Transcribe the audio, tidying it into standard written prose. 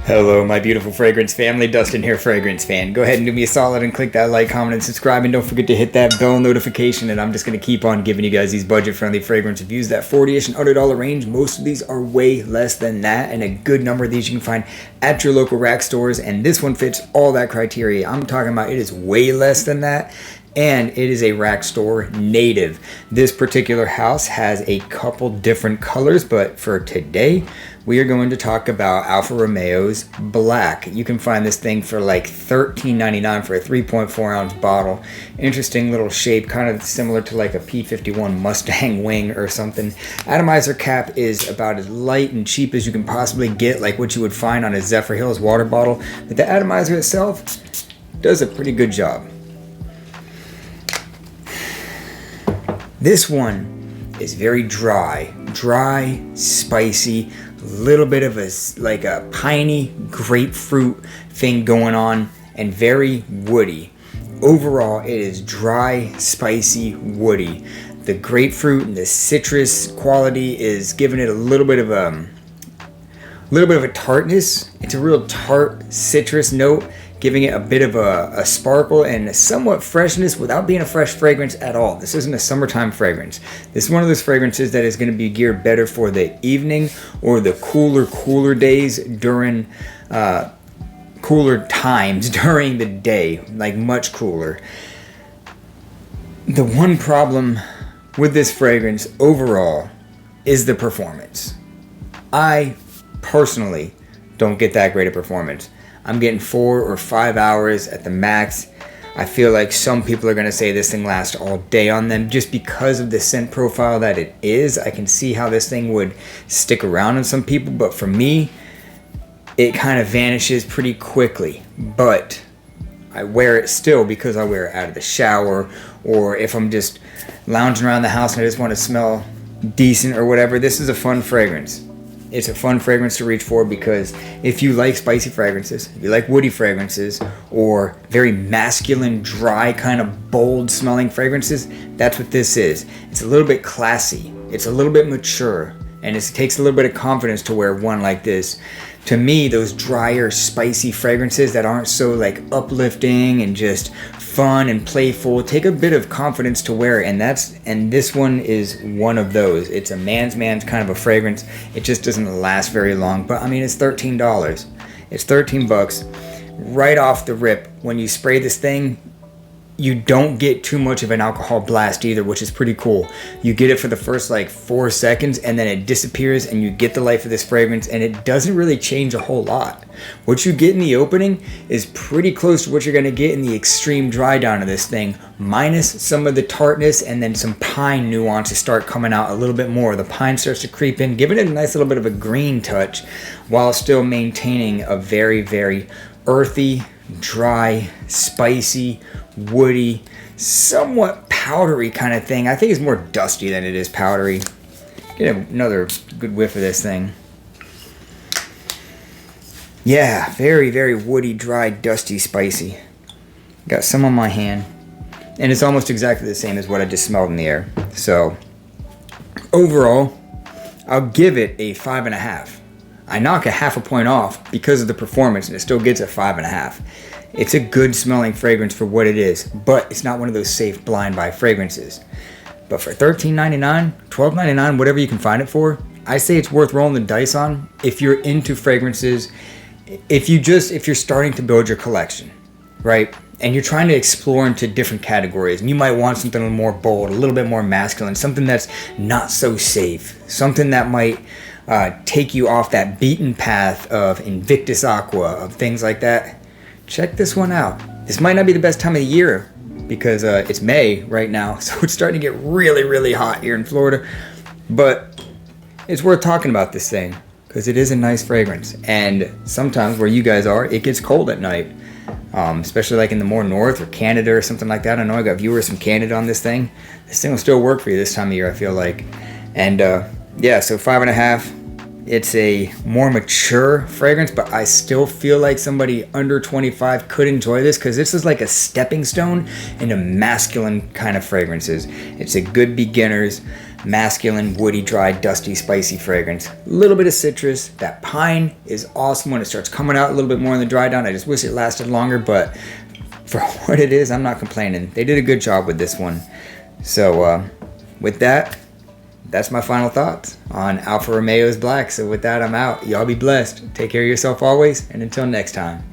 Hello, my beautiful fragrance family. Dustin here, fragrance fan. Go ahead and do me a solid and click that like, comment, and subscribe, and don't forget to hit that bell notification. And I'm just going to keep on giving you guys these budget-friendly fragrance reviews, that 40-ish and $100 range. Most of these are way less than that, and a good number of these you can find at your local rack stores, and this one fits all that criteria. I'm talking about it is way less than that, and it is a rack store native. This particular house has a couple different colors, but for today, we are going to talk about Alfa Romeo's Black. You can find this thing for like $13.99 for a 3.4 ounce bottle. Interesting little shape, kind of similar to like a P-51 Mustang wing or something. Atomizer cap is about as light and cheap as you can possibly get, like what you would find on a Zephyr Hills water bottle. But the atomizer itself does a pretty good job. This one is very dry, spicy, little bit of a piney grapefruit thing going on, and very woody. Overall, it is dry, spicy, woody. The grapefruit and the citrus quality is giving it a little bit of a tartness. It's a real tart citrus note, giving it a bit of a sparkle and a somewhat freshness without being a fresh fragrance at all. This isn't a summertime fragrance. This is one of those fragrances that is going to be geared better for the evening or the cooler days during cooler times during the day, like much cooler. The one problem with this fragrance overall is the performance. I personally don't get that great a performance. I'm getting 4 or 5 hours at the max. I feel like some people are going to say this thing lasts all day on them just because of the scent profile that it is. I can see how this thing would stick around on some people, but for me, it kind of vanishes pretty quickly. But I wear it still because I wear it out of the shower, or if I'm just lounging around the house and I just want to smell decent or whatever. This is a fun fragrance. It's a fun fragrance to reach for because if you like spicy fragrances, if you like woody fragrances, or very masculine, dry, kind of bold smelling fragrances, that's what this is. It's a little bit classy. It's a little bit mature. And it takes a little bit of confidence to wear one like this. To me, those drier, spicy fragrances that aren't so like uplifting and just fun and playful take a bit of confidence to wear it, and this one is one of those. It's a man's kind of a fragrance. It just doesn't last very long, but I mean, it's $13. It's 13 bucks right off the rip. When you spray this thing, you don't get too much of an alcohol blast either, which is pretty cool. You get it for the first like 4 seconds and then it disappears and you get the life of this fragrance, and it doesn't really change a whole lot. What you get in the opening is pretty close to what you're gonna get in the extreme dry down of this thing, minus some of the tartness, and then some pine nuances start coming out a little bit more. The pine starts to creep in, giving it a nice little bit of a green touch while still maintaining a very, very earthy, dry, spicy, woody, somewhat powdery kind of thing. I think it's more dusty than it is powdery. Get another good whiff of this thing. Yeah, very, very woody, dry, dusty, spicy. Got some on my hand, and it's almost exactly the same as what I just smelled in the air. So overall, I'll give it a 5.5. I knock a half a point off because of the performance, and it still gets a 5.5. It's a good smelling fragrance for what it is, but it's not one of those safe blind buy fragrances. But for $13.99, $12.99, whatever you can find it for, I say it's worth rolling the dice on if you're into fragrances. If you're starting to build your collection, right? And you're trying to explore into different categories, and you might want something a little more bold, a little bit more masculine, something that's not so safe, something that might take you off that beaten path of Invictus Aqua, of things like that. Check this one out. This might not be the best time of the year because it's May right now, so it's starting to get really, really hot here in Florida. But it's worth talking about this thing because it is a nice fragrance. And sometimes where you guys are, it gets cold at night, especially like in the more north or Canada or something like that. I know I got viewers from Canada on this thing. This thing will still work for you this time of year, I feel like. And yeah, so 5.5. It's a more mature fragrance, but I still feel like somebody under 25 could enjoy this because this is like a stepping stone into masculine kind of fragrances. It's a good beginner's masculine, woody, dry, dusty, spicy fragrance. A little bit of citrus. That pine is awesome when it starts coming out a little bit more in the dry down. I just wish it lasted longer, but for what it is, I'm not complaining. They did a good job with this one. So with that, that's my final thoughts on Alfa Romeo's Black. So with that, I'm out. Y'all be blessed. Take care of yourself always, and until next time.